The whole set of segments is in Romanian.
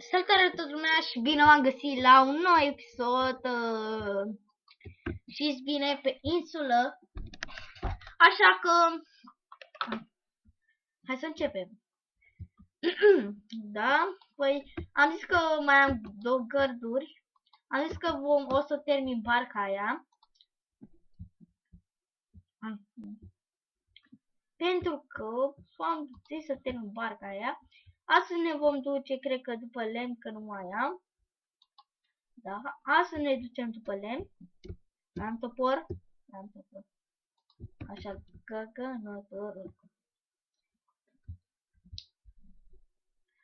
Salutare toată lumea și bine v-am găsit la un nou episod. Știți bine, pe insulă. Așa că hai să începem. Da? Păi am zis că mai am două gărduri. Am zis că o să termin barca aia. Pentru că am zis să termin barca aia. Astăzi ne vom duce, cred că după lemn, că nu mai am. Da? Astăzi ne ducem după lemn. Am topor. Am topor. Așa, găgănătorul.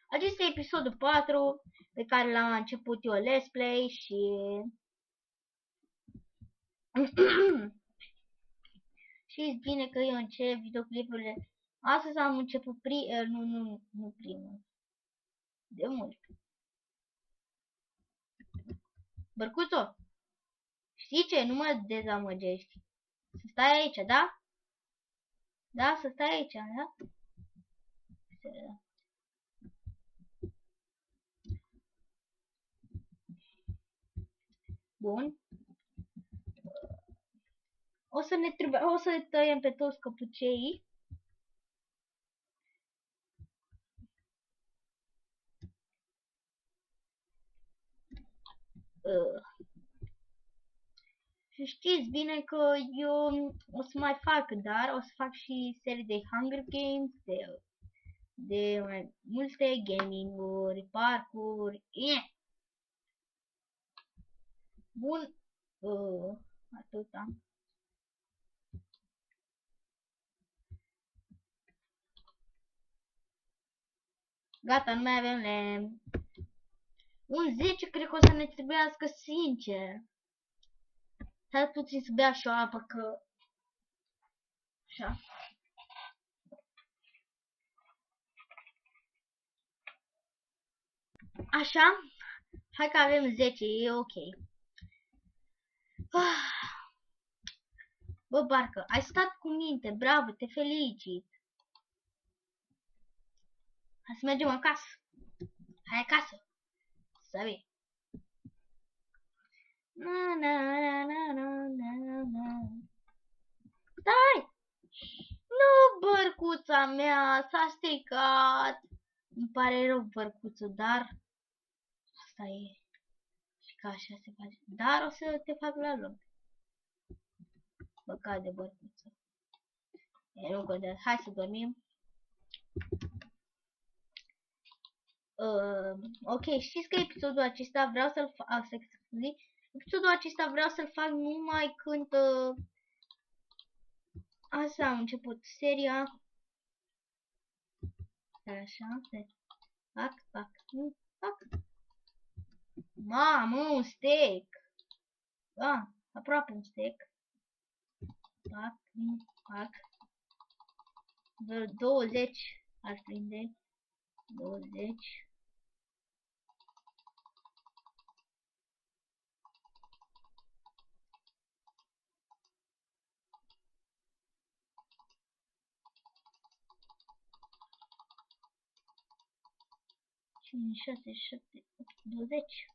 Acesta e episodul 4 pe care l-am început eu let's play și știți bine că eu încep videoclipurile. Astăzi am început nu primul. De mult. Bărcuțo, știi ce? Nu mă dezamăgești. Să stai aici, da? Da, să stai aici, da? Bun. O să le tăiem pe toți căpuceii. Și știți bine că eu o să mai fac, dar o să fac și serii de Hunger Games, de mai multe gaming-uri, parcuri. Bun, atâta. Gata, nu mai avem lemn. Un 10 cred că o să ne trebuiască, sincer. Stai puțin să bea și o apă, că... Așa. Așa. Hai că avem 10, e ok. Bă, Barcă, ai stat cu minte, bravo, te felicit. Hai să mergem acasă. Hai acasă. Să vii. Stai! Nu, bărcuța mea, s-a stricat. Îmi pare rău, bărcuță, dar asta e. Și că așa se face. Dar o să te fac la loc. Băcat de bărcuță. E, nu contează. Hai să dormim. Ok, știți că episodul acesta vreau să-l fac. Episodul acesta vreau să-l fac numai când asta am început seria. Așa, se fac. Mamă, un steak. Da, aproape un steak. Fac. 20 ar prinde. 20. Cinci, 6, 7, 8, 20.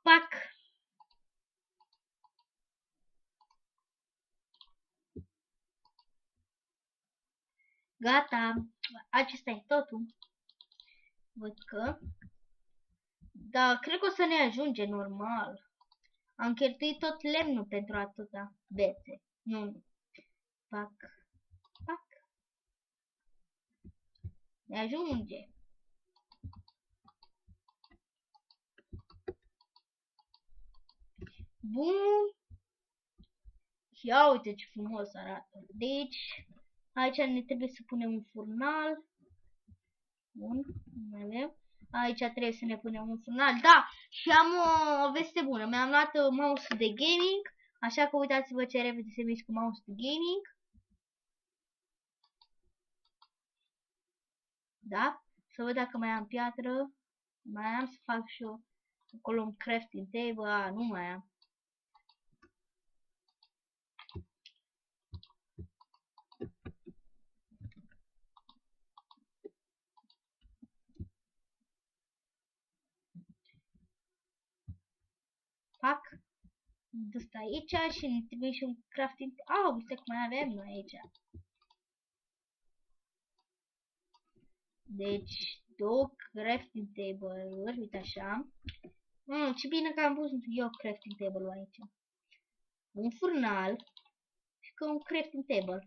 Pac! Gata! Acesta e totul. Văd că... Da, cred că o să ne ajunge normal. Am cheltuit tot lemnul pentru atâta bețe. Nu. Pac. Ne ajunge. Bun. Ia uite ce frumos arată. Deci, aici ne trebuie să punem un furnal. Bun, mai avem. Aici trebuie să ne punem un furnal. Da, și am o veste bună. Mi-am luat mouse de gaming, așa că uitați-vă ce repede se mișcă mouse de gaming. Da? Să văd dacă mai am piatră. Mai am să fac și eu acolo un crafting table. A, nu mai am. Fac ăsta aici și ne trebuie și un crafting. Ah, uite cum mai avem noi aici. Deci, două crafting table-uri, uite așa. Ce bine că am pus eu crafting table-ul aici. Un furnal și că un crafting table.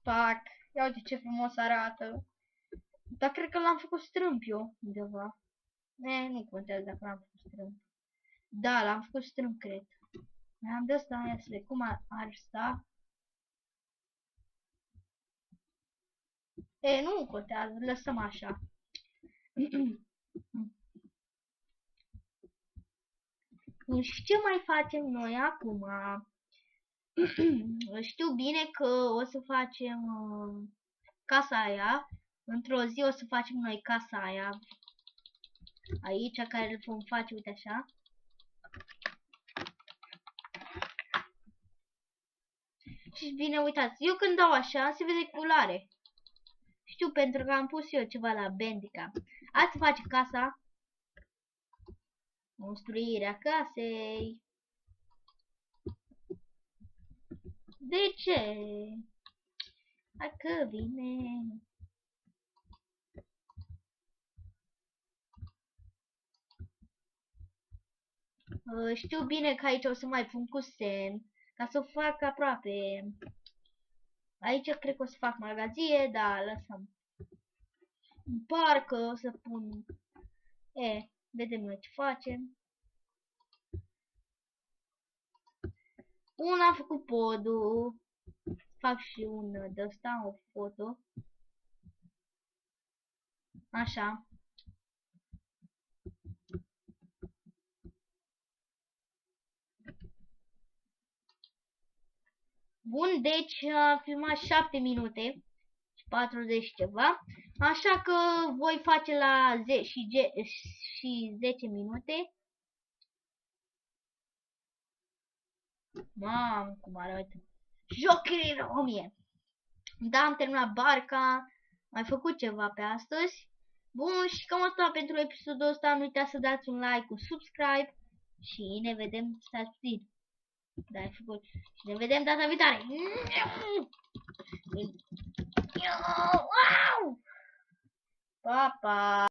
Pac, ia uite ce frumos arată. Dar cred că l-am făcut strâmp eu undeva. Nu contează dacă l-am făcut strâmp. Da, l-am făcut strâmp, cred. Mai am de asta, ia să vedem cum ar sta. Nu contează, lăsăm așa. Și ce mai facem noi acum? Știu bine că o să facem casa aia. Într-o zi o să facem noi casa aia. Aici, care îl vom face, uite așa. Și bine, uitați, eu când dau așa, se vede culoare. Știu, pentru că am pus eu ceva la Bandicam. Ați face casa. Construirea casei. De ce? Dacă vine. Știu bine că aici o să mai pun cu semn. Ca să o fac aproape. Aici cred că o să fac magazie, da, lăsăm. Parcă o să pun. Vedem noi ce facem. Am făcut podul. Fac și un de ăsta, o foto. Așa. Bun, deci a filmat 7 minute și 40 ceva. Așa că voi face la 10 minute. Mamă, cum arată. Jocherii Romie. Da, am terminat barca. Am mai făcut ceva pe astăzi. Bun, și cam asta pentru episodul ăsta. Nu uitați să dați un like, un subscribe. Și ne vedem, stați puțin. Da, ai făcut. Și ne vedem data viitoare. Wow! Pa, pa!